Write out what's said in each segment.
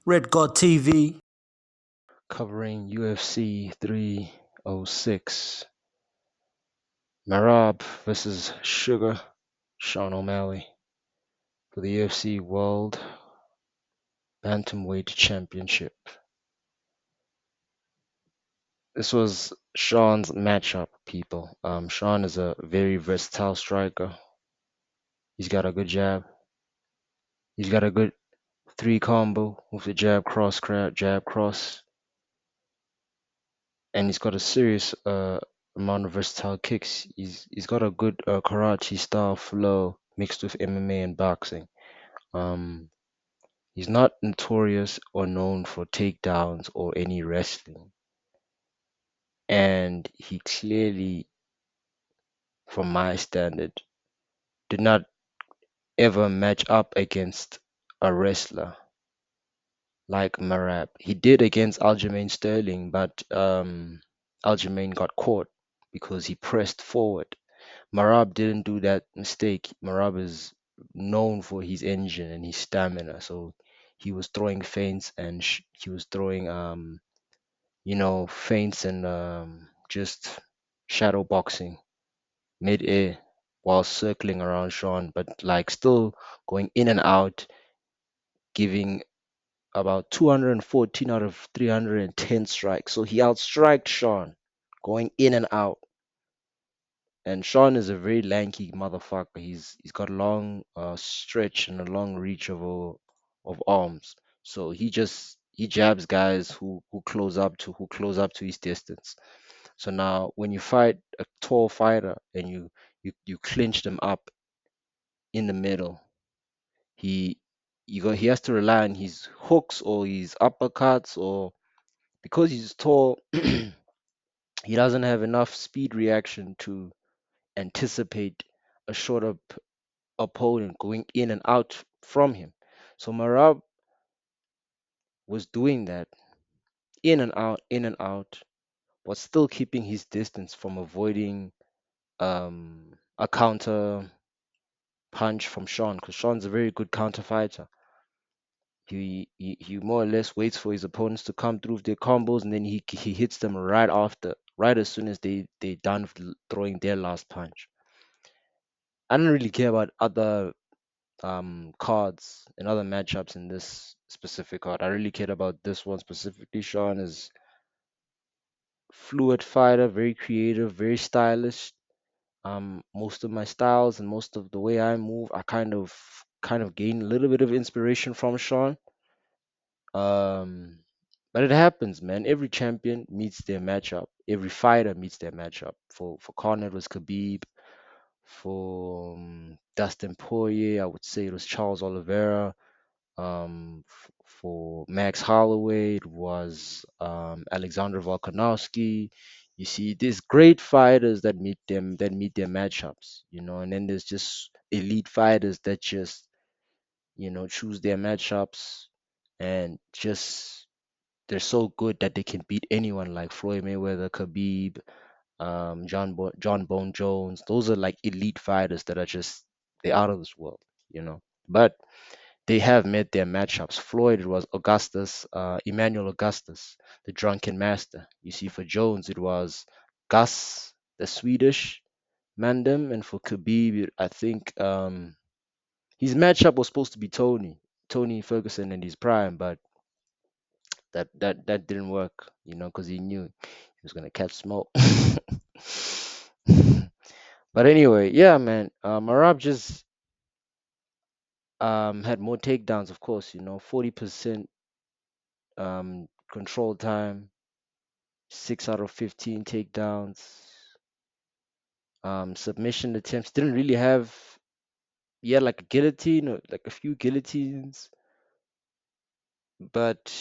Red God TV. Covering UFC 306. Marab versus Sugar Sean O'Malley for the UFC World Bantamweight Championship. This was Sean's matchup, people. Sean is a very versatile striker. He's got a good jab. He's got a good three combo with the jab cross, jab cross, and he's got a serious amount of versatile kicks. He's got a good karate style flow mixed with MMA and boxing. Um, he's not notorious or known for takedowns or any wrestling, and he clearly, from my standard, did not ever match up against a wrestler like Marab. He did against Aljamain Sterling, but Aljamain got caught because he pressed forward. Marab didn't do that mistake. Marab is known for his engine and his stamina, so he was throwing feints and he was throwing feints and just shadow boxing mid-air while circling around Sean, but like still going in and out, giving about 214 out of 310 strikes. So he outstriked Sean, going in and out. And Sean is a very lanky motherfucker. He's got a long stretch and a long reach of arms. So he jabs guys who close up to his distance. So now when you fight a tall fighter and you clinch them up in the middle, he he has to rely on his hooks or his uppercuts, or because he's tall, he doesn't have enough speed reaction to anticipate a shorter opponent going in and out from him. So Marab was doing that in and out, but still keeping his distance from avoiding a counter punch from Sean, because Sean's a very good counter fighter. He more or less waits for his opponents to come through with their combos, and then he hits them right after, right as soon as they done throwing their last punch. I don't really care about other cards and other matchups in this specific card. I really cared about this one specifically. Sean is fluid fighter, very creative, very stylish. Most of my styles and most of the way I move, I kind of gain a little bit of inspiration from Sean. Um, but it happens, man. Every champion meets their matchup. Every fighter meets their matchup. For Conor it was Khabib. For Dustin Poirier, I would say it was Charles Oliveira. For Max Holloway, it was Alexander Volkanovski. You see, there's great fighters that meet their matchups, and then there's just elite fighters that just choose their matchups and just they're so good that they can beat anyone like Floyd Mayweather, Khabib, John Bone Jones. Those are like elite fighters that are just they're out of this world, you know. But they have met their matchups. Floyd, it was Emmanuel Augustus, the drunken master. You see, for Jones, it was Gus, the Swedish Mandem, and for Khabib, I think his matchup was supposed to be Tony Ferguson in his prime, but that didn't work, because he knew he was gonna catch smoke. But anyway, yeah, man, Marab just had more takedowns, of course, 40% control time, 6 out of 15 takedowns. Submission attempts didn't really have. He had like a guillotine or like a few guillotines, but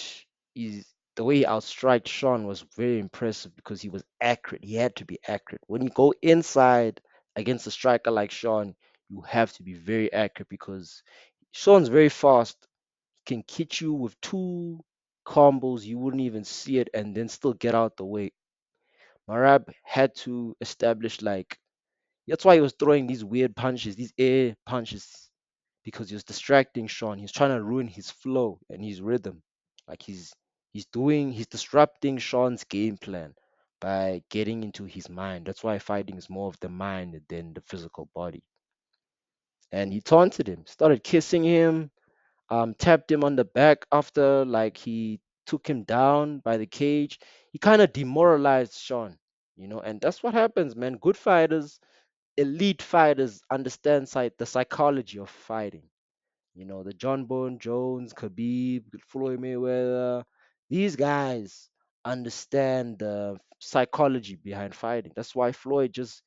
the way he outstriked Sean was very impressive because he was accurate. He had to be accurate. When you go inside against a striker like Sean, you have to be very accurate because Sean's very fast. He can hit you with two combos, you wouldn't even see it, and then still get out the way. Marab had to establish like that's why he was throwing these weird punches, these air punches, because he was distracting Sean. He was trying to ruin his flow and his rhythm. Like he's disrupting Sean's game plan by getting into his mind. That's why fighting is more of the mind than the physical body. And he taunted him, started kissing him, tapped him on the back after like he took him down by the cage. He kind of demoralized Sean, and that's what happens, man. Good fighters, elite fighters understand the psychology of fighting. The John Bone Jones, Khabib, Floyd Mayweather, these guys understand the psychology behind fighting. That's why Floyd just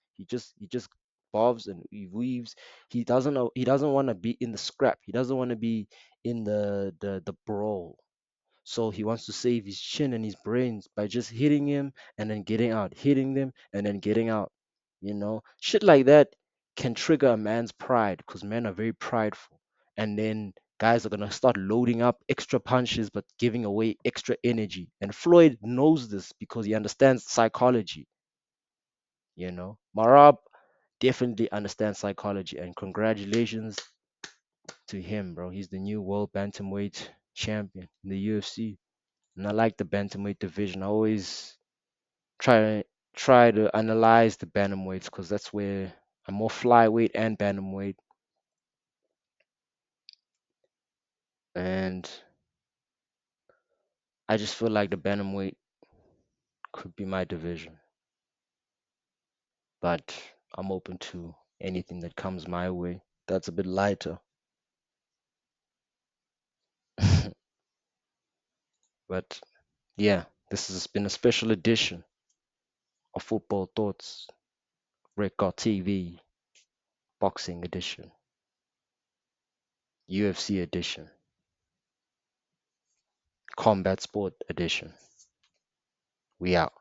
bobs and he weaves. He doesn't want to be in the scrap. He doesn't want to be in the brawl. So he wants to save his chin and his brains by just hitting him and then getting out, hitting them and then getting out. Shit like that can trigger a man's pride because men are very prideful. And then guys are going to start loading up extra punches but giving away extra energy. And Floyd knows this because he understands psychology. Marab definitely understands psychology. And congratulations to him, bro. He's the new world bantamweight champion in the UFC. And I like the bantamweight division. I always try to analyze the bantamweights because that's where I'm more flyweight and bantamweight, and I just feel like the bantamweight could be my division, but I'm open to anything that comes my way. That's a bit lighter, but yeah, this has been a special edition of Football Thoughts, Record TV, Boxing Edition, UFC Edition, Combat Sport Edition. We out.